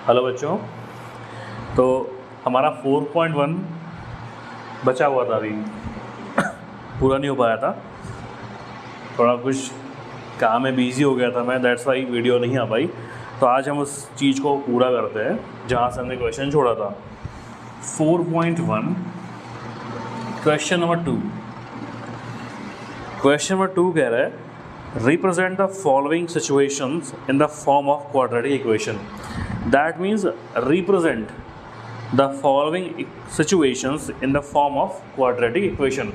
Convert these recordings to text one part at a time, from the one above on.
Hello बच्चों। तो हमारा 4.1 बचा हुआ था, अभी पूरा नहीं हो पाया था, थोड़ा कुछ काम में बिजी हो गया था मैं, दैट्स वाई वीडियो नहीं आ पाई। तो आज हम उस चीज़ को पूरा करते हैं जहाँ से हमने क्वेश्चन छोड़ा था। 4.1 क्वेश्चन नंबर 2। क्वेश्चन नंबर 2 कह रहा है represent the following situations in the form of quadratic equation. That means represent the following situations in the form of quadratic equation.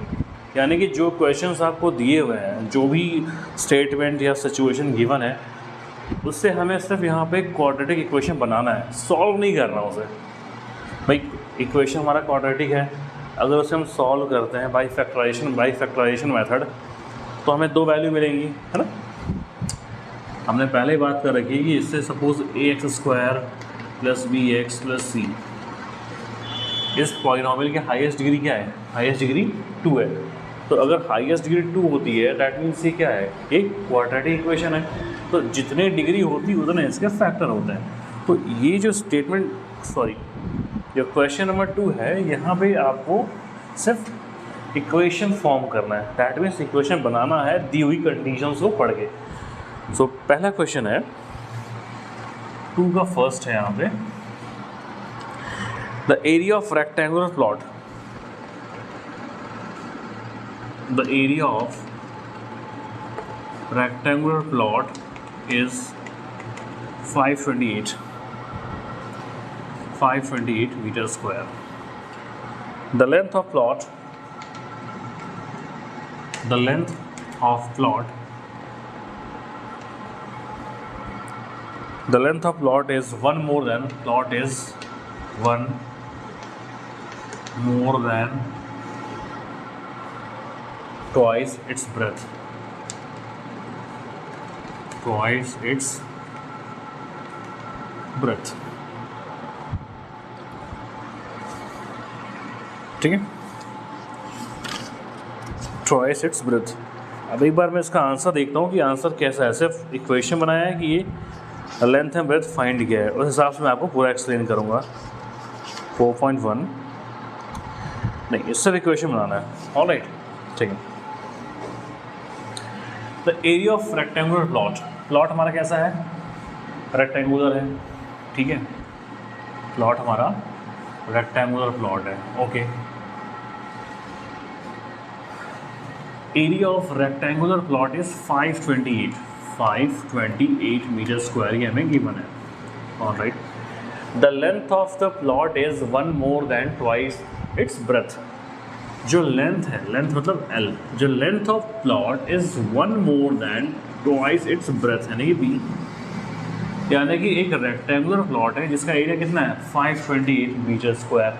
यानी कि जो क्वेश्चंस आपको दिए हुए हैं, जो भी स्टेटमेंट या सिचुएशन गिवन है, उससे हमें सिर्फ यहाँ पे क्वाड्रेटिक इक्वेशन बनाना है, सॉल्व नहीं करना उसे। भाई इक्वेशन हमारा क्वाड्रेटिक है, अगर उसे हम सॉल्व करते हैं बाई फैक्टराइजेशन मेथड तो हमें दो वैल्यू मिलेंगी, है ना। हमने पहले ही बात कर रखी है कि इससे suppose ax² plus bx plus c, इस पॉलिनॉमियल की हाईएस्ट डिग्री क्या है? हाईएस्ट डिग्री 2 है। तो अगर हाईएस्ट डिग्री 2 होती है दैट मीन्स ये क्या है? एक क्वाड्रेटिक इक्वेशन है। तो जितने डिग्री होती उतने इसके फैक्टर होते हैं। तो ये जो स्टेटमेंट जो क्वेश्चन नंबर 2 है, यहाँ पे आपको सिर्फ इक्वेशन फॉर्म करना है, दैट मीन्स इक्वेशन बनाना है दी हुई कंडीशंस को पढ़ के। सो पहला क्वेश्चन है 2 का फर्स्ट है यहाँ पे, the area of rectangular plot, the area of rectangular plot is 528 meter square. The length of plot is one more than twice its breadth. ठीक है, ट्वाइस इट्स ब्रेथ। अब एक बार मैं इसका आंसर देखता हूँ कि आंसर कैसा है। सिर्फ इक्वेशन बनाया है कि ये लेंथ एंड ब्रेथ फाइंड किया है, उस हिसाब से मैं आपको पूरा एक्सप्लेन करूँगा। 4.1 नहीं, इस सिर्फ इक्वेशन बनाना है। ऑलराइट, ठीक है। The area of rectangular plot हमारा कैसा है? रेक्टेंगुलर है, ठीक है। प्लॉट हमारा रेक्टेंगुलर प्लॉट है, okay. Area of rectangular plot is 528 metre square, ये हमें गिवन है। Alright, the length of the plot is 1 more than twice its breadth। जो लेंथ है, लेंथ मतलब L, जो length of plot is 1 more than twice its breadth, यानी कि B, यानी कि एक रेक्टेंगुलर प्लॉट है जिसका एरिया कितना है? 528 मीटर स्क्वायर।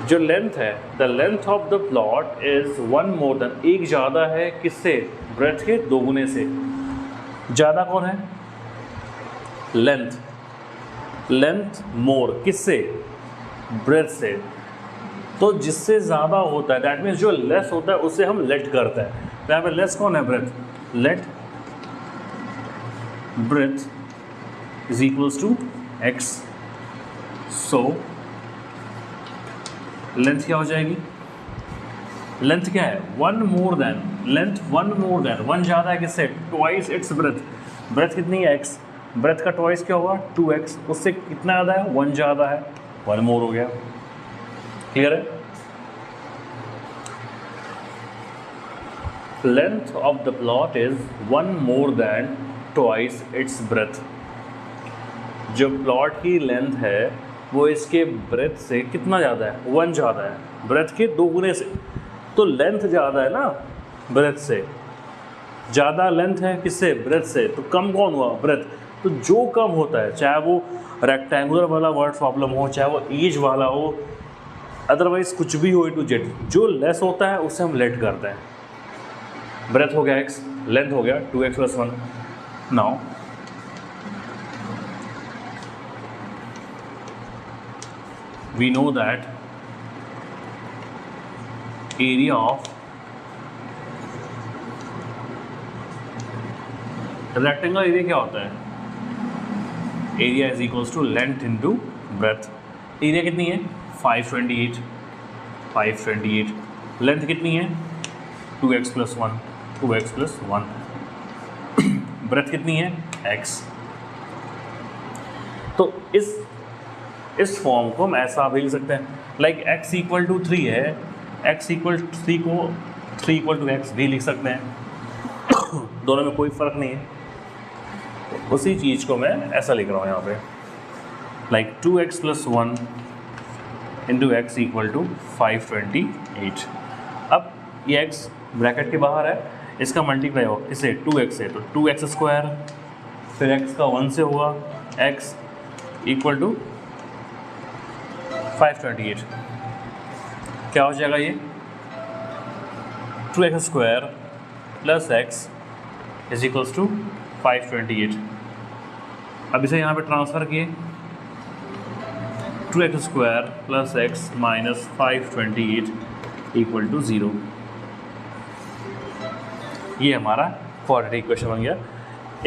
जो लेंथ है, the length of the plot is 1 more than, एक ज़्यादा है किससे? ब्रेथ के दोगुने से। ज़्यादा कौन है? लेंथ मोर किससे? ब्रेथ से। तो जिससे ज़्यादा होता है दैट मीन्स जो लेस होता है उससे हम लेट करते हैं। तो यहाँ पे लेस कौन है? Breadth. Let breadth is equals to x। so length क्या हो जाएगी? लेंथ क्या है? 1 more than, length 1 more than, 1 ज़्यादा है किससे? Twice its breath. ब्रेथ कितनी है? x। ब्रेथ का ट्वाइस क्या होगा? 2x। उससे कितना ज़्यादा है? 1 ज़्यादा है, 1 more हो गया। क्लियर है? Length of the plot is 1 more than twice its breadth। जो प्लॉट की लेंथ है वो इसके ब्रेथ से कितना ज़्यादा है? 1 ज़्यादा है, ब्रेथ के दोगुने से। तो लेंथ ज़्यादा है ना ब्रेथ से, ज़्यादा लेंथ है किससे? ब्रेथ से। तो कम कौन हुआ? ब्रेथ। तो जो कम होता है, चाहे वो रेक्टेंगुलर वाला वर्ड प्रॉब्लम हो, चाहे वो एज वाला हो, अदरवाइज कुछ भी हो A to Z, जो लेस होता है उससे हम लेट करते हैं। ब्रेथ हो गया x, लेंथ हो गया 2x + 1। Now we know that area of rectangle area क्या होता है? Area is equals to length into breadth. Area कितनी है 528, लेंथ कितनी है 2x + 1, 2x + 1, ब्रेथ कितनी है x। तो इस फॉर्म को हम ऐसा भी लिख सकते हैं, लाइक x = 3 है, x = 3 को 3 = x भी लिख सकते हैं, दोनों में कोई फ़र्क नहीं है। उसी चीज़ को मैं ऐसा लिख रहा हूँ यहाँ पे, लाइक 2x + 1 × x = 528। अब ये x ब्रैकेट के बाहर है, इसका मल्टीप्लाई हो इसे 2x से, तो 2x², फिर x का 1 से होगा, x = 528। क्या हो जाएगा ये 2x² + x = 528। अब इसे यहाँ पे ट्रांसफ़र किए, 2x² + x - 528 = 0। ये हमारा क्वाड्रेटिक इक्वेशन बन गया।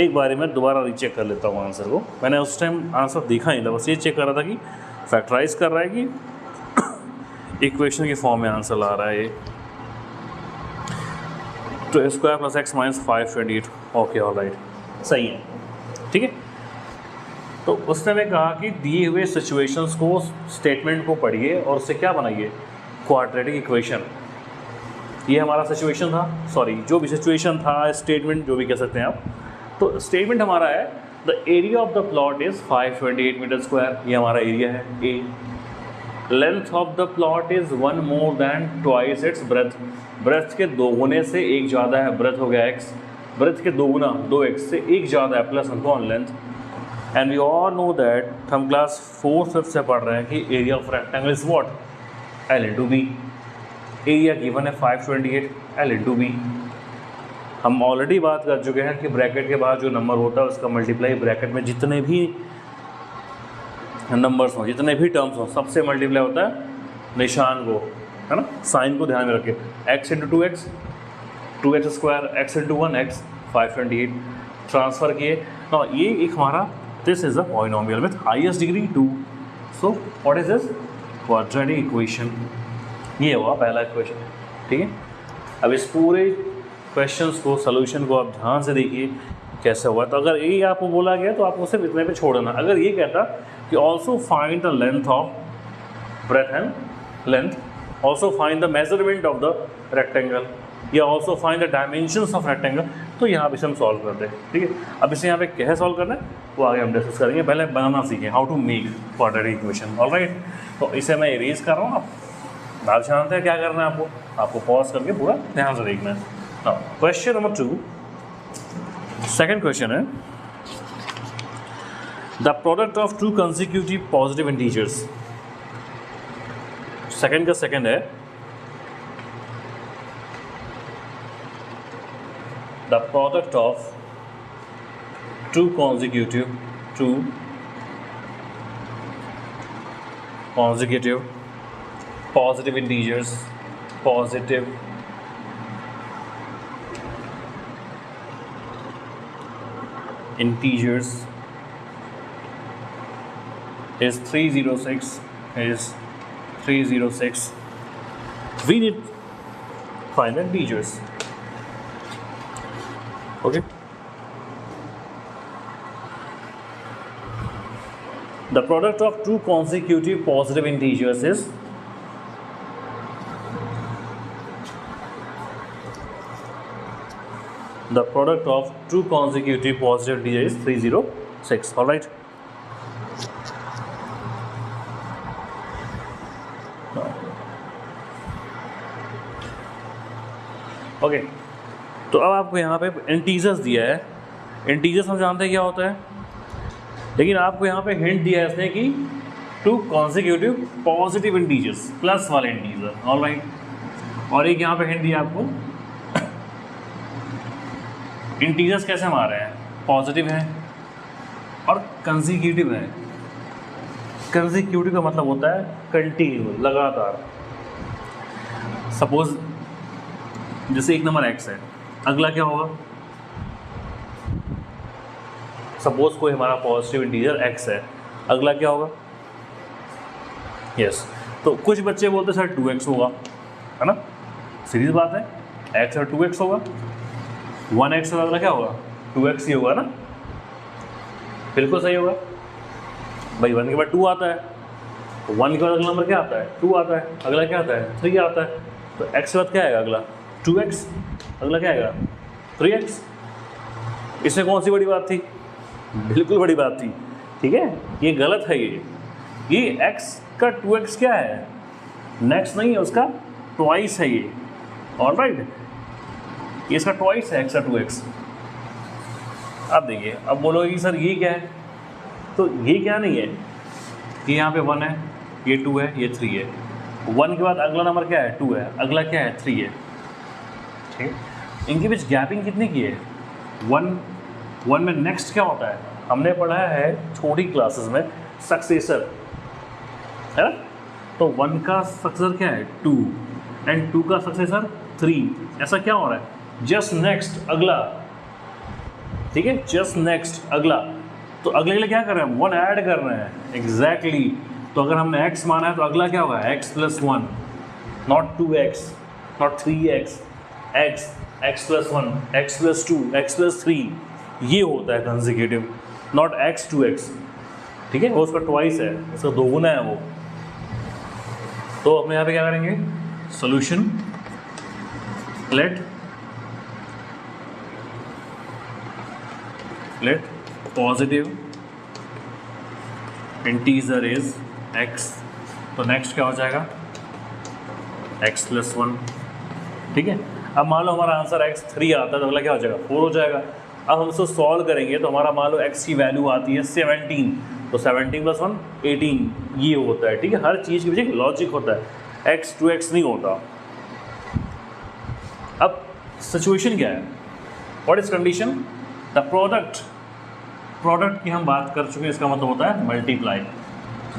एक बार मैं दोबारा रीचेक कर लेता हूँ आंसर को। मैंने उस टाइम आंसर देखा नहीं था, बस ये चेक कर रहा था कि फैक्टराइज कर रहा है कि इक्वेशन के फॉर्म में आंसर ला रहा है ये। 2x² + x - 528, ओके ऑलराइट, सही है, ठीक है। तो उसने मैं कहा कि दिए हुए सिचुएशंस को, स्टेटमेंट को पढ़िए और उससे क्या बनाइए क्वाड्रेटिक इक्वेशन। ये हमारा सिचुएशन था, सॉरी जो भी सिचुएशन था, स्टेटमेंट जो भी कह सकते हैं आप। तो स्टेटमेंट हमारा है the area of the plot is 528 metre square, ये हमारा एरिया है ए। Length of the plot is 1 more than twice its breadth, breadth के 2 गुने से 1 ज़्यादा है, ब्रेथ हो गया x, ब्रेथ के 2 गुना 2x से 1 ज़्यादा है, plus upon length. And we all know that, हम क्लास 4th-5th से पढ़ रहे हैं कि area of rectangle is what, L × B। Area given है 528, L × B। हम ऑलरेडी बात कर चुके हैं कि ब्रैकेट के बाद जो नंबर होता है उसका मल्टीप्लाई ब्रैकेट में जितने भी नंबर्स हों, जितने भी टर्म्स हों, सबसे मल्टीप्लाई होता है निशान को, है ना, साइन को ध्यान में रखें। x × 2x, 2x², x × 1x, 528 transfer किए ना। ये एक हमारा this is a polynomial with highest degree 2। So what is this quadratic equation. ये हुआ पहला इक्वेशन, ठीक है। अब इस पूरे क्वेश्चंस को, सोल्यूशन को आप ध्यान से देखिए कैसे हुआ। तो अगर ये आपको बोला गया तो आपको सिर्फ इतने पे छोड़ देना। अगर ये कहता कि also find the length of breadth and length, also find the measurement of the rectangle, या also find the dimensions of rectangle, तो यहाँ पे हम सॉल्व करते हैं, ठीक है। अब इसे यहाँ पे कैसे सॉल्व करना है वो आगे हम डिस्कस करेंगे। पहले बनाना सीखें, how to make quadratic equation, alright. तो इसे मैं इरेज कर रहा हूँ, आप जानते हैं क्या करना है आपको पॉज करके पूरा ध्यान से देखना है। क्वेश्चन नंबर 2, सेकेंड क्वेश्चन है the product of 2 consecutive positive integers. Second का सेकेंड है the product of 2 consecutive positive integers is 306. We need find the integers. Okay. The product of 2 consecutive positive integers is is 306. All right. Okay, तो अब आपको यहाँ पे integers दिया है। Integers हम जानते हैं क्या होता है, लेकिन आपको यहाँ पे हिंट दिया है इसने कि 2 कॉन्सिक्यूटिव पॉजिटिव इंटीजर्स, प्लस वाले इंटीजर, ऑलराइट। और एक यहाँ पे हिंट दिया आपको इंटीजर्स कैसे हमारे हैं, पॉजिटिव हैं और कंसेक्यूटिव है। कंसेक्यूटिव का मतलब होता है कंटिन्यूअस, लगातार। सपोज जैसे एक नंबर x है, अगला क्या होगा, सपोज कोई हमारा पॉजिटिव इंटीजर x है, अगला क्या होगा? यस, तो कुछ बच्चे बोलते हैं सर 2x होगा, है ना, सीरीज बात है, x और 2x होगा, 1x और अगला क्या होगा? 2x ही होगा ना, बिल्कुल सही होगा भाई। 1 के बाद 2 आता है, तो 1 के बाद अगला नंबर क्या आता है? 2 आता है, अगला क्या आता है? 3 आता है, तो x के बाद क्या आएगा? अगला 2x, अगला क्या आएगा? 3x। इसमें कौन सी बड़ी बात थी? बिल्कुल बड़ी बात थी, ठीक है, ये गलत है। ये x का 2x क्या है? नेक्स्ट नहीं है, उसका ट्वाइस है ये, ऑलराइट, ये इसका ट्वाइस है x का 2x। अब देखिए, अब बोलोगे सर ये क्या है, तो ये क्या नहीं है, ये यहाँ पे 1 है, ये 2 है, ये 3 है, 1 के बाद अगला नंबर क्या है? 2 है, अगला क्या है? 3 है, ठीक है। इनके बीच गैपिंग कितने की है? 1 में नेक्स्ट क्या होता है? हमने पढ़ा है छोटी क्लासेस में सक्सेसर, है ना, तो 1 का सक्सेसर क्या है? 2, एंड 2 का सक्सेसर 3। ऐसा क्या हो रहा है? जस्ट नेक्स्ट, अगला, ठीक है, जस्ट नेक्स्ट, अगला, तो अगले के लिए क्या कर रहे हैं? 1 ऐड कर रहे हैं, एग्जैक्टली। तो अगर हमने x माना है तो अगला क्या होगा? x + 1, not 2x, not 3x, x + 1, x + 2, x + 3, ये होता है कंसेक्यूटिव, नॉट x 2x, ठीक है, वो उसका ट्वाइस है, उसका दोगुना है वो। तो अपने यहाँ पे क्या करेंगे? Solution, let positive integer is x, तो नेक्स्ट क्या हो जाएगा? x + 1, ठीक है। अब मान लो हमारा आंसर x 3 आता है, तो अगला क्या हो जाएगा? 4 हो जाएगा। अब हम उसको सॉल्व करेंगे तो हमारा मान लो x की वैल्यू आती है 17, तो 17 + 1 18, ये होता है, ठीक है। हर चीज़ के पीछे लॉजिक होता है, x 2x नहीं होता। अब सिचुएशन क्या है? What is condition? The product की हम बात कर चुके हैं, इसका मतलब होता है multiply,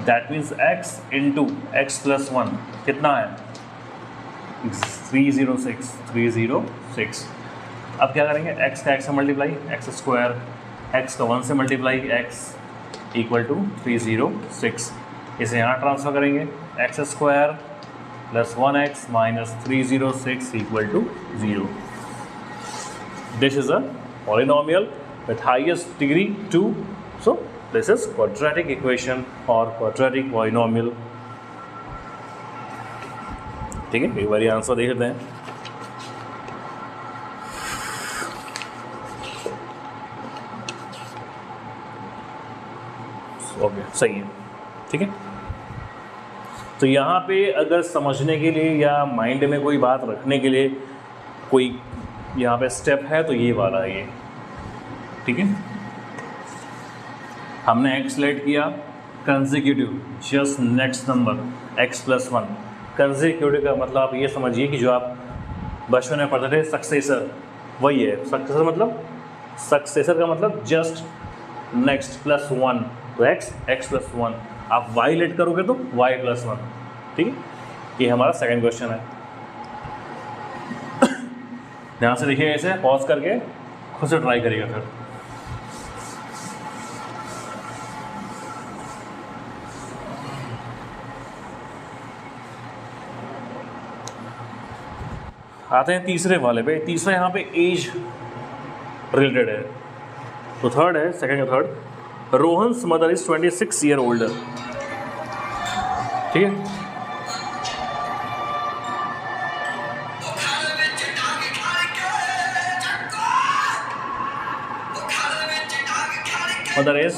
that means x × x + 1 कितना है? 306। अब क्या करेंगे? x का x से मल्टीप्लाई, x², x का 1 से मल्टीप्लाई, x = 306। इसे यहाँ ट्रांसफर करेंगे, x² + 1x - 306 = 0। This is a polynomial with highest degree 2, so this is quadratic equation or quadratic polynomial, ठीक है। एक बार आंसर देख लेते हैं। ओके, सही है, ठीक है। तो यहाँ पे अगर समझने के लिए या माइंड में कोई बात रखने के लिए कोई यहाँ पे स्टेप है तो ये वाला है, ये, ठीक है। हमने x लेट किया consecutive, just next number x + 1। Consecutive का मतलब आप ये समझिए कि जो आप बचपन में पढ़ते थे सक्सेसर, वही है। सक्सेसर का मतलब जस्ट नेक्स्ट +1, तो x + 1। आप y लेट करोगे तो y + 1, ठीक है। ये हमारा सेकंड क्वेश्चन है। ध्यान से देखिए, ऐसे पॉज करके खुद से ट्राई करिएगा। फिर आते हैं तीसरे वाले पे। तीसरा यहाँ पे एज रिलेटेड है, तो थर्ड है, सेकंड या third. Rohan's mother is 26 year older, ठीक है। Mother is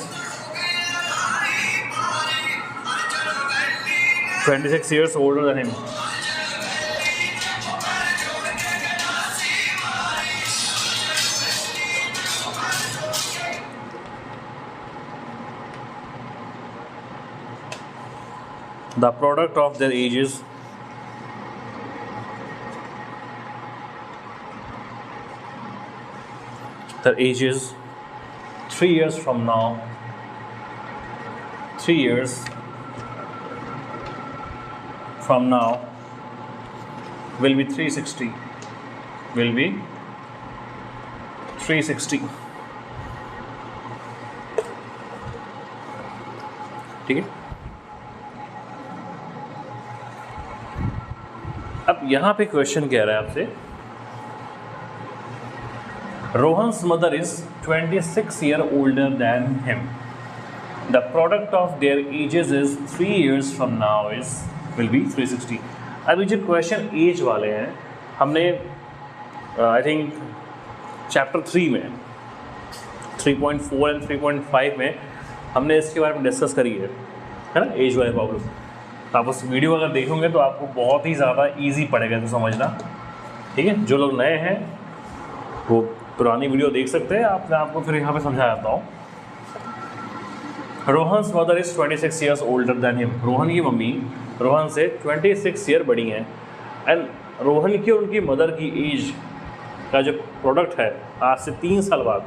26 years older than him. The product of their ages their ages 3 years from now, 3 years from now will be 360, will be 360, ठीक है। अब यहाँ पे क्वेश्चन कह रहा है आपसे, Rohan's mother is 26 year older than him, the product of their edges is 3 years from now is will be 360। अभी जो क्वेश्चन एज वाले हैं हमने आई थिंक चैप्टर 3 में 3.4 एंड 3.5 में हमने इसके बारे में डिस्कस करी है ना, एज वाले प्रॉब्लम। तो आप उस वीडियो अगर देखोगे तो आपको बहुत ही ज़्यादा इजी पड़ेगा तो समझना, ठीक है। जो लोग नए हैं वो पुरानी वीडियो देख सकते हैं, मैं आपको फिर यहाँ पे समझा जाता हूँ। Rohan's mother is 26 years older than him, Rohan की मम्मी रोहन से 26 ईयर बड़ी हैं। एंड रोहन की और उनकी मदर की एज का जो प्रोडक्ट है आज से 3 साल बाद,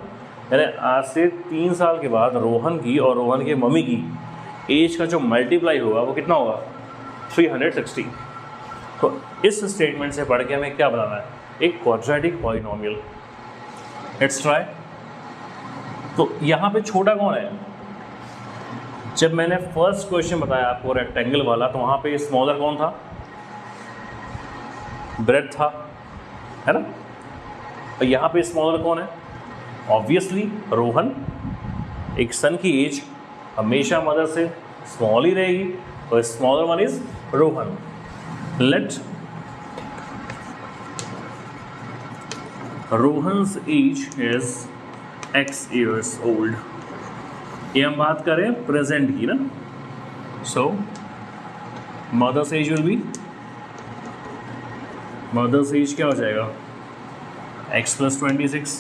यानी आज से 3 साल के बाद रोहन की और रोहन के मम्मी की एज का जो मल्टीप्लाई होगा वो कितना होगा, 360। तो इस स्टेटमेंट से पढ़ के हमें क्या बनाना है, एक क्वाड्रेटिक पॉलिनोमियल। Let's try. तो यहाँ पे छोटा कौन है, जब मैंने फर्स्ट क्वेश्चन बताया आपको रेक्टेंगल वाला, तो वहाँ पे स्मॉलर कौन था, ब्रेड था, है ना। और यहाँ पे स्मॉलर कौन है, ऑब्वियसली रोहन। एक सन की एज हमेशा मदर से स्मॉल ही रहेगी, तो smaller one is Rohan. Let Rohan's age is x years old. ये हम बात करें प्रेजेंट की ना, so mother's age will be, mother's age क्या हो जाएगा, x + 26,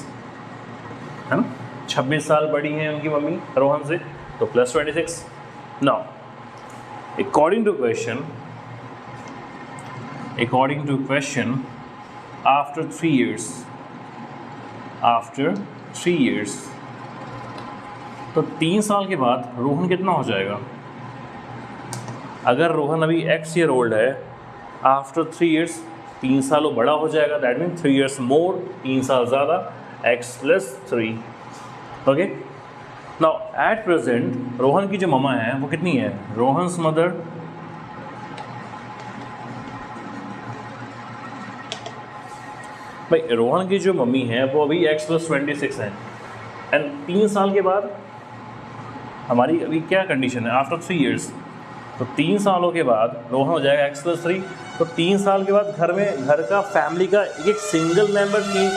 है ना। 26 साल बड़ी हैं उनकी मम्मी रोहन से, तो +26। Now according to question after 3 years, तो 3 साल के बाद रोहन कितना हो जाएगा। अगर रोहन अभी x ईयर ओल्ड है, आफ्टर 3 years 3 साल वो बड़ा हो जाएगा, दैट मीन 3 years मोर, 3 साल ज़्यादा, x + 3। Okay. Now at present Rohan की जो ममा है वो कितनी है, रोहन्स मदर भाई रोहन की जो मम्मी है वो अभी x + 26 है। एंड 3 साल के बाद हमारी अभी क्या कंडीशन है, आफ्टर 3 years, तो 3 सालों के बाद रोहन हो जाएगा x + 3। तो 3 साल के बाद घर का फैमिली का एक सिंगल मेंबर की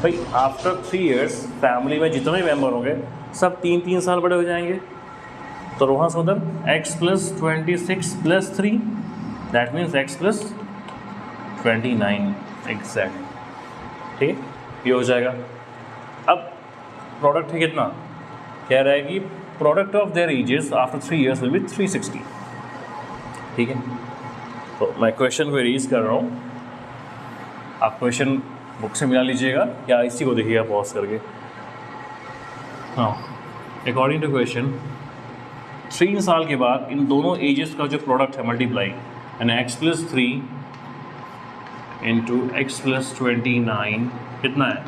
भाई आफ्टर 3 years फैमिली में जितने मेंबर होंगे सब 3 साल बड़े हो जाएंगे। तो Rohan's mother x + 26 + 3, that means x + 29 exact, ठीक है, ये हो जाएगा। अब प्रोडक्ट है कितना, कह रहा है कि product of their edges after 3 years will be 360, ठीक है। तो मैं क्वेश्चन को रीज कर रहा हूँ, आप क्वेश्चन बुक से मिला लीजिएगा या इसी को देखिएगा पॉज करके। हाँ, अकॉर्डिंग टू क्वेश्चन 3 साल के बाद इन दोनों एजेस का जो प्रोडक्ट है मल्टीप्लाई, यानी x + 3 × x + 29 कितना है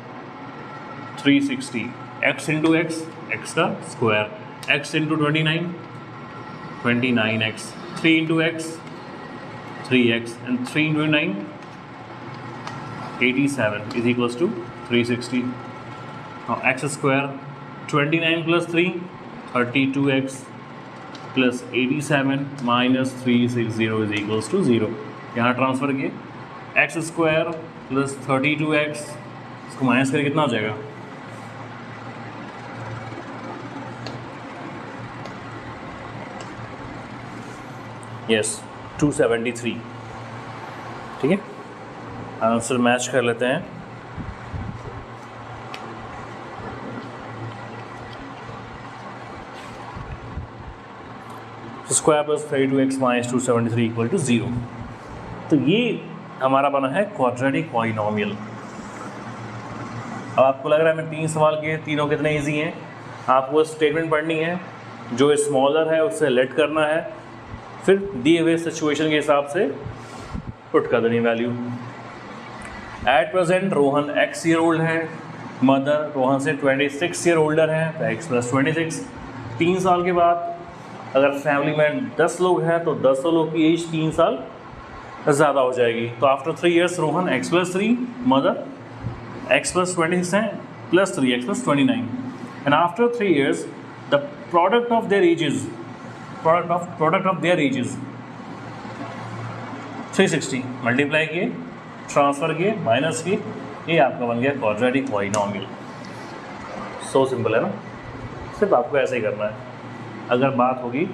360, x × x, x का square, x × 29 29x, 3 × x 3x, and 3 × 9 87 is equals to 360. Now x square 29 + 3 32x plus 87 minus 360 is equals to 0. यहाँ ट्रांसफर किए x स्क्वायर प्लस 32x, इसको माइनस करके कितना हो जाएगा, यस 273, ठीक है। आंसर मैच कर लेते हैं। Square plus 32x minus 273 equal to 0। तो ये हमारा बना है क्वाड्रेटिक पॉलिनोमियल। अब आपको लग रहा है मैं 3 सवाल किए, तीनों कितने इजी हैं। आपको स्टेटमेंट पढ़नी है, जो स्मॉलर है उससे लेट करना है, फिर दिए हुए सिचुएशन के हिसाब से पुट कर देनी value. At present Rohan x year old है, मदर रोहन से 26 ईयर ओल्डर हैं तो x प्लस 26। 3 साल के बाद अगर फैमिली में 10 लोग हैं तो 10 लोग की एज 3 साल ज़्यादा हो जाएगी। तो after 3 years Rohan x plus 3, mother x plus 26 हैं plus 3 x plus 29, and after 3 years the product of their edges 360 multiply किए, ट्रांसफ़र किए, माइनस किए, ये आपका बन गया क्वाड्रेटिक पॉलिनॉमियल। सो सिंपल है ना, सिर्फ आपको ऐसे ही करना है। अगर बात होगी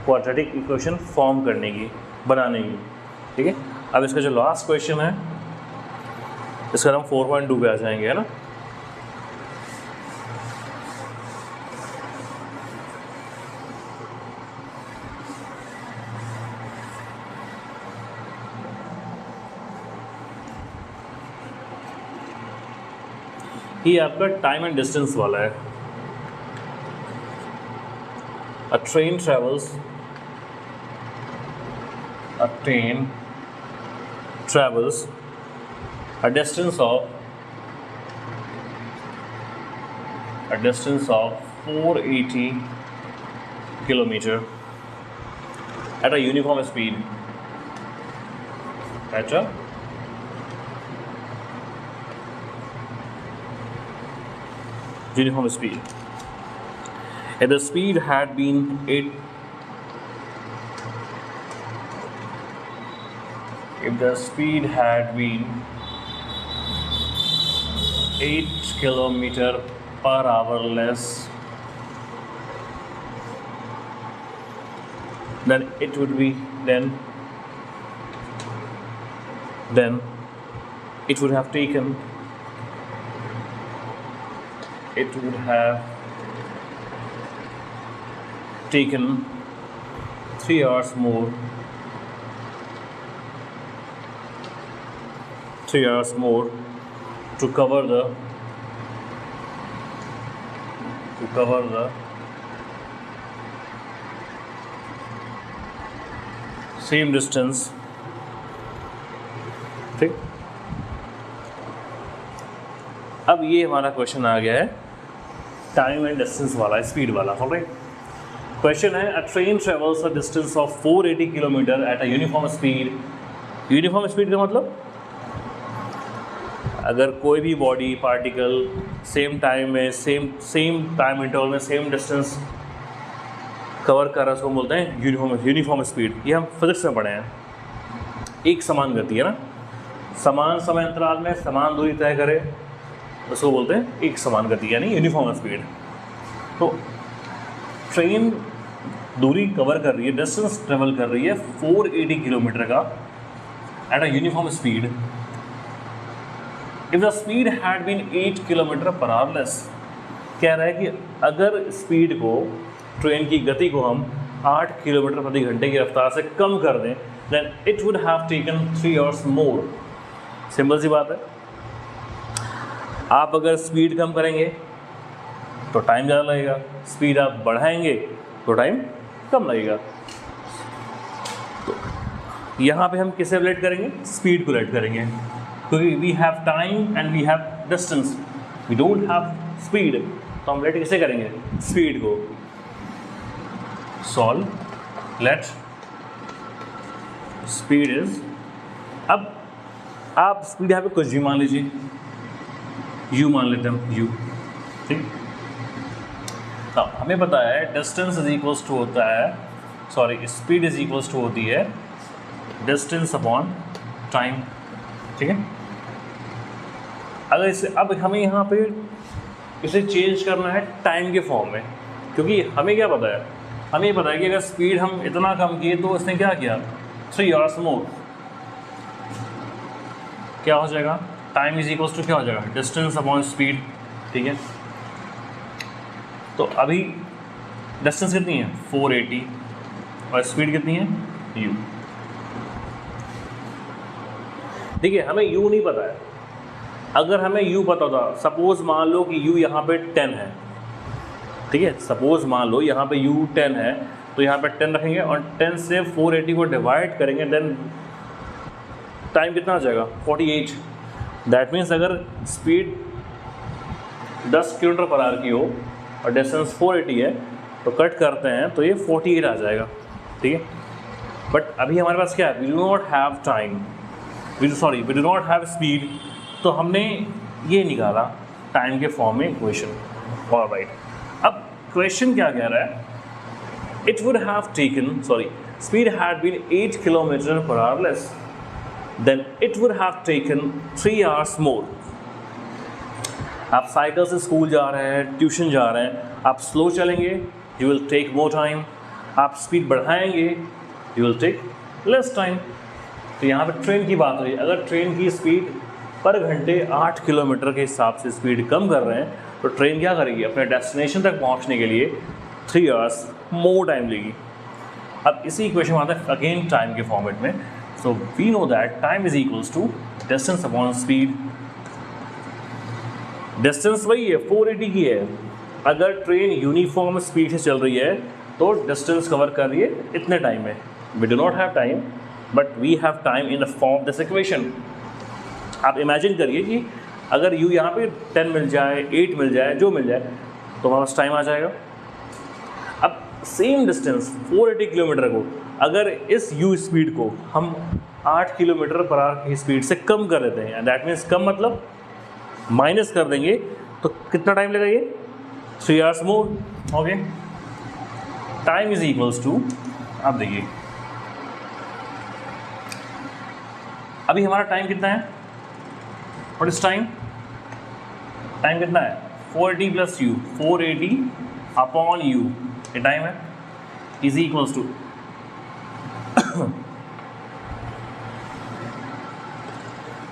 क्वाड्रेटिक इक्वेशन फॉर्म करने की, बनाने की, ठीक है। अब इसका जो लास्ट क्वेश्चन है इसका हम 4.2 पे आ जाएंगे, है ना। ये आपका टाइम एंड डिस्टेंस वाला है। A train travels a distance of 480 kilometer at a uniform speed. At a uniform speed. If the speed had been 8 kilometer per hour less, then it would have taken 3 hours more to cover the same distance, ठीक। अब ये हमारा question आ गया है time and distance वाला, speed वाला, alright. Question है, अ train travels a distance of 480 kilometre eight a uniform speed. Uniform speed का मतलब अगर कोई भी बॉडी पार्टिकल सेम टाइम में सेम टाइम इंटरवल में सेम डिस्टेंस कवर कर रहा है उसको बोलते हैं यूनिफॉर्म स्पीड। ये हम फिजिक्स में पढ़े हैं। एक समान गति है ना, समान समय अंतराल में समान दूरी तय करे उसको बोलते हैं एक समान गति, यानी यूनिफॉर्म स्पीड। तो ट्रेन दूरी कवर कर रही है, डिस्टेंस ट्रेवल कर रही है 480 किलोमीटर का at a uniform speed. If the speed had been 8 kilometre per hour less, कह रहा है कि अगर स्पीड को, ट्रेन की गति को हम 8 किलोमीटर प्रति घंटे की रफ्तार से कम कर दें, then it would have taken 3 hours more. Simple सी बात है, आप अगर स्पीड कम करेंगे तो टाइम ज़्यादा लगेगा, स्पीड आप बढ़ाएंगे तो टाइम कम लगेगा। तो यहाँ पे हम किसे रिलेट करेंगे? स्पीड को रिलेट करेंगे, क्योंकि we have time and we have distance, we don't have speed, तो हम रिलेट किसे करेंगे? स्पीड को। सॉल्व, लेट स्पीड इज, अब आप स्पीड यहाँ पे कुछ भी मान लीजिए, u मान लेते हैं, u, ठीक। अब हमें पता है डिस्टेंस इज इक्वल्स टू होता है, sorry speed is equals to होती है डिस्टेंस अपॉन टाइम, ठीक है। अगर इसे, अब हमें यहाँ पे इसे चेंज करना है टाइम के फॉर्म में, क्योंकि हमें क्या पता है, हमें पता है कि अगर स्पीड हम इतना कम किए तो उसने क्या किया, 3 आवर्स मोर, क्या हो जाएगा, टाइम इज इक्वल्स टू क्या हो जाएगा, डिस्टेंस अपॉन स्पीड, ठीक है। तो अभी डिस्टेंस कितनी है 480 और स्पीड कितनी है u, ठीक है। हमें u नहीं पता है, अगर हमें u पता होता, सपोज मान लो कि u यहाँ पे 10 है, ठीक है, सपोज मान लो यहाँ पे u 10 है, तो यहाँ पे 10 रखेंगे और 10 से 480 को डिवाइड करेंगे, देन टाइम कितना आ जाएगा 48। दैट मीन्स अगर स्पीड 10 किलोमीटर पर आवर की हो और डिस्टेंस 480 है तो कट करते हैं तो ये 48 आ जाएगा, ठीक है। बट अभी हमारे पास क्या है, we do not have time, we do not have speed, तो हमने ये निकाला टाइम के फॉर्म में इक्वेशन। ऑलराइट, अब क्वेश्चन क्या कह रहा है, it would have taken speed had been 8 kilometre per hour less, then it would have taken 3 hours more. आप साइकिल से स्कूल जा रहे हैं, ट्यूशन जा रहे हैं, आप स्लो चलेंगे, you will take more time, आप स्पीड बढ़ाएंगे, you will take less time. तो यहाँ पर ट्रेन की बात हो रही है, अगर ट्रेन की स्पीड पर घंटे 8 किलोमीटर के हिसाब से स्पीड कम कर रहे हैं तो ट्रेन क्या करेगी, अपने डेस्टिनेशन तक पहुँचने के लिए 3 आवर्स मोर टाइम लेगी। अब इसी इक्वेशन में आता है अगेन टाइम के फॉर्मेट में। So we know that time is equals to distance upon speed. Distance वही है, 480 की है। अगर ट्रेन यूनिफॉर्म स्पीड से चल रही है तो डिस्टेंस कवर कर रही है इतने टाइम में। We do not have time but we have time in the form this equation. आप इमेजिन करिए कि अगर यू यहाँ पे 10 मिल जाए, 8 मिल जाए, जो मिल जाए तो हमारे पास टाइम आ जाएगा। अब सेम डिस्टेंस 480 किलोमीटर को अगर इस यू स्पीड को हम 8 किलोमीटर पर आवर की स्पीड से कम कर देते हैं, दैट मीन्स कम मतलब माइनस कर देंगे, तो कितना टाइम लगेगा ये, 3 hours more. Okay, time is equals to, आप देखिए अभी हमारा टाइम कितना है, व्हाट इज टाइम, टाइम कितना है 480 प्लस यू, 480 अपॉन यू, ये टाइम है, इज इक्वल्स टू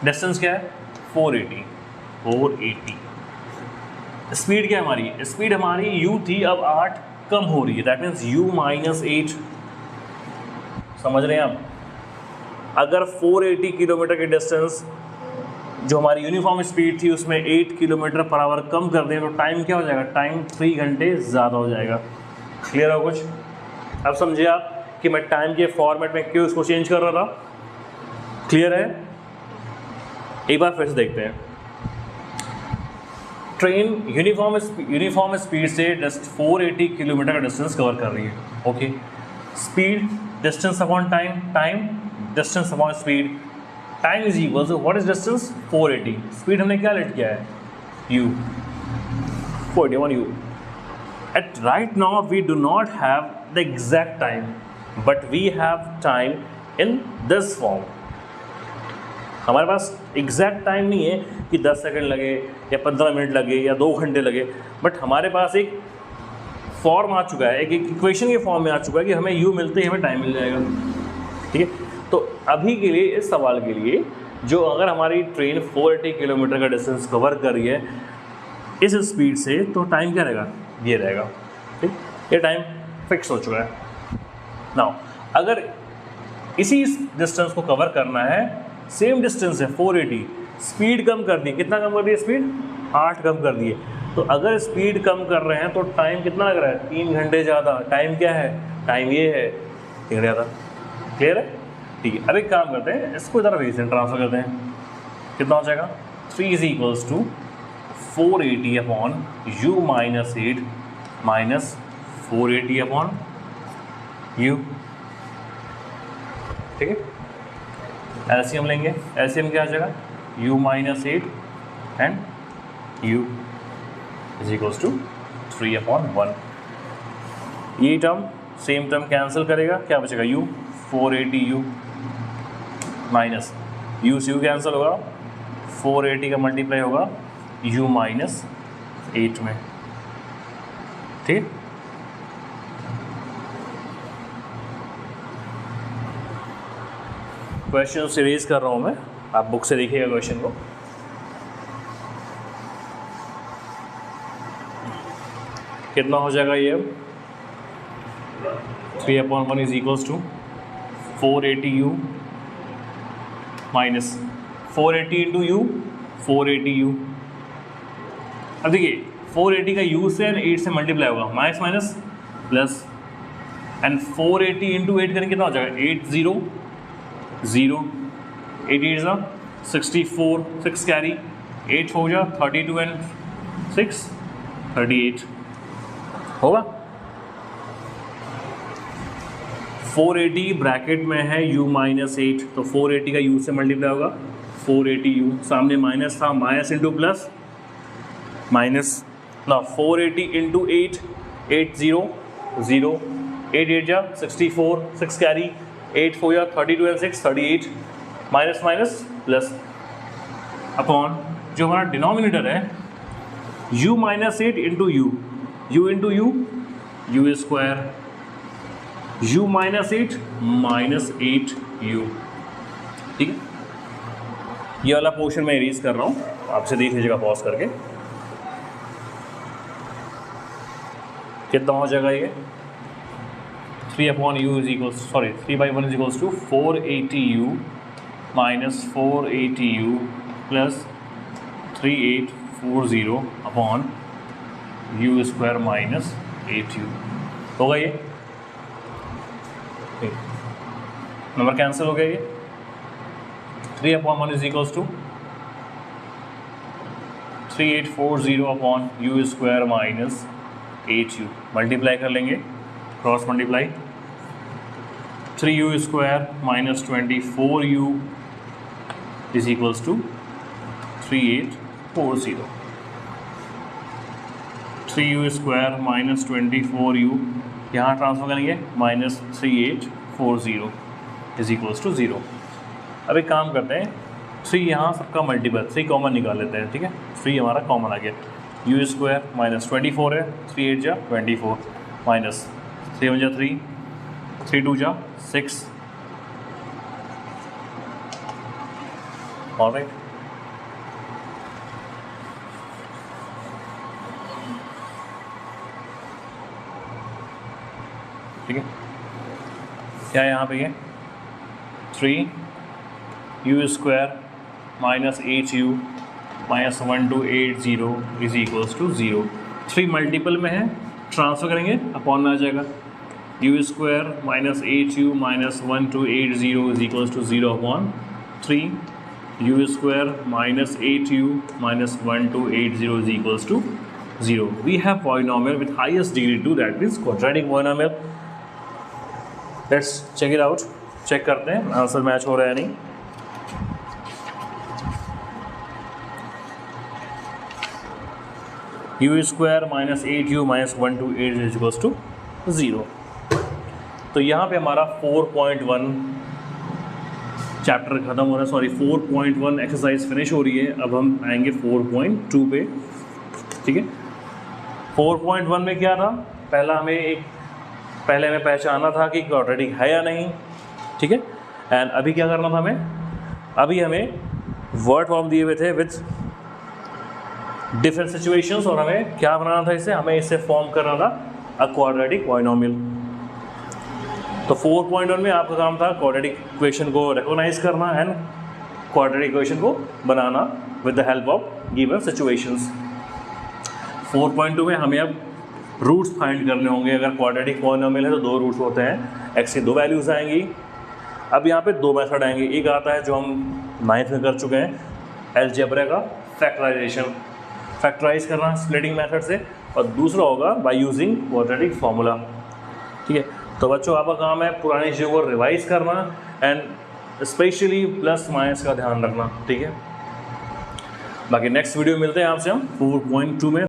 डिस्टेंस क्या है 480, स्पीड क्या है हमारी, स्पीड हमारी u थी, अब 8 कम हो रही है, दैट मीन्स u माइनस 8। समझ रहे हैं आप, अगर 480 किलोमीटर की डिस्टेंस जो हमारी यूनिफॉर्म स्पीड थी उसमें 8 किलोमीटर पर आवर कम कर दें तो टाइम क्या हो जाएगा, टाइम 3 घंटे ज़्यादा हो जाएगा। क्लियर हो कुछ? अब समझिए आप कि मैं टाइम के फॉर्मेट में क्यों इसको चेंज कर रहा था। क्लियर है? एक बार फिर से देखते हैं। ट्रेन यूनिफॉर्म स्पीड से 480 किलोमीटर का डिस्टेंस कवर कर रही है। Okay, speed distance upon time, time distance upon speed, time is equal to what is distance 480, speed हमने क्या लेट किया है u, 481 u। At right now we do not have the exact time but we have time in this form. हमारे पास exact time नहीं है कि 10 second लगे या 15 मिनट लगे या 2 घंटे लगे, बट हमारे पास एक फॉर्म आ चुका है, एक इक्वेशन के फॉर्म में आ चुका है कि हमें u मिलते ही हमें टाइम मिल जाएगा। ठीक है, तो अभी के लिए इस सवाल के लिए जो अगर हमारी ट्रेन 480 किलोमीटर का डिस्टेंस कवर कर रही है इस स्पीड से तो टाइम क्या रहेगा, ये रहेगा। ठीक, ये टाइम फिक्स हो चुका है। नाउ अगर इसी डिस्टेंस को कवर करना है, सेम डिस्टेंस है 480, स्पीड कम कर दी, कितना कम कर दिए स्पीड, 8 कम कर दिए, तो अगर स्पीड कम कर रहे हैं तो टाइम कितना लग रहा है, 3 घंटे ज़्यादा। टाइम क्या है, टाइम ये है 3 घंटे ज़्यादा। क्लियर है? ठीक है, अब एक काम करते हैं, इसको इधर रीजन ट्रांसफर करते हैं, कितना हो जाएगा 3 is equals to 480 upon u minus 8 minus 480 upon u। ठीक है, एलसीएम लेंगे, एलसीएम क्या आ जाएगा u minus 8 and u is equals to 3 upon 1। ये टर्म सेम टर्म कैंसिल करेगा, क्या बचेगा u, 480 u माइनस u से u कैंसिल होगा, 480 का मल्टीप्लाई होगा u माइनस 8 में। ठीक, क्वेश्चन से रेज कर रहा हूँ मैं, आप बुक से देखिएगा क्वेश्चन को। कितना हो जाएगा ये, 3/1 is equals to 480 u minus 480 into u, 480 u। अब देखिए 480 का u से एंड 8 से मल्टीप्लाई होगा, minus minus plus, and 480 into 8 करेंगे कितना हो जाएगा, 8 0 0, 8 8 सा 64 6 कैरी 8 4 जा 32 एंड 6 38 होगा। 480 ब्रैकेट में है u माइनस 8, तो 480 का u से मल्टीप्लाई होगा 480u, सामने माइनस था, माइनस इंटू प्लस माइनस ना 480 इंटू 8 80 0 8 8 जा 64 6 कैरी 8 4 जा 32 and 6 38 minus minus plus upon जो हमारा डिनोमिनेटर है u minus 8 into u into u square u minus 8 minus 8u। ठीक है, ये वाला पोर्शन मैं इरेज कर रहा हूँ, आपसे देख लीजिएगा पॉज करके। कितना हो जाएगा ये 3/u is equal 3/1 is equals to 480u minus 480u plus 3840 upon u square minus 8u होगा। ये नंबर कैंसिल हो गया, ये 3/1 is equals to 3840 upon u square minus 8u। Multiply कर लेंगे, cross multiply 3u square minus 24u is equals to 3840। 3u square minus 24u यहाँ transfer करेंगे minus 3840 is equals to 0। अब एक काम करते हैं, 3 यहाँ सबका मल्टीपल 3 कॉमन निकाल लेते हैं। ठीक है, 3 हमारा कॉमन आ गया, u स्क्वायर माइनस 24 है, 3 8 जा 24 माइनस 3 1 जा 3 3 2 जा 6 ऑलराइट। ठीक है, क्या यहाँ पे ये 3u square minus 8u minus 1280 is equals to 0। 3 multiple में है, ट्रांसफर करेंगे अपॉन में आ जाएगा u square minus 8u minus 1280 is equals to 0 upon 3u square minus 8u minus 1280 is equals to 0। We have polynomial with highest degree 2, that means quadratic polynomial. Let's check it out, check करते हैं answer match हो रहा है नहीं। u square minus 8u minus 1280 is equals to 0। तो यहाँ पे हमारा 4.1 चैप्टर खत्म हो रहा है, 4.1 एक्सरसाइज फिनिश हो रही है। अब हम आएंगे 4.2 पे। ठीक है, 4.1 में क्या था, पहले हमें पहचानना था कि क्वाड्रेटिक है या नहीं। ठीक है, एंड अभी क्या करना था हमें वर्ड फॉर्म दिए हुए थे विथ डिफरेंट सिचुएशंस, और हमें क्या बनाना था हमें इसे फॉर्म करना था अ क्वाड्रेटिक पॉलिनोमियल। तो 4.1 में आपका काम था क्वाड्रेटिक इक्वेशन को रिकॉग्नाइज करना एंड क्वाड्रेटिक इक्वेशन को बनाना with the help of given situations. 4.2 में हमें अब रूट्स फाइंड करने होंगे। अगर क्वाड्रेटिक पॉलिनोमियल है तो 2 रूट्स होते हैं, x की 2 वैल्यूज़ आएंगी। अब यहाँ पे 2 मेथड आएंगे, एक आता है जो हम 9th में कर चुके हैं, अलजेब्रा का फैक्टराइजेशन, फैक्टराइज करना स्प्लिटिंग मेथड से, और दूसरा होगा बाय यूजिंग क्वाड्रेटिक फार्मूला। ठीक है, तो बच्चों आपका काम है पुरानी चीज़ों को रिवाइज करना एंड स्पेशली प्लस माइनस का ध्यान रखना। ठीक है, बाकी नेक्स्ट वीडियो मिलते हैं आपसे हम 4.2 में।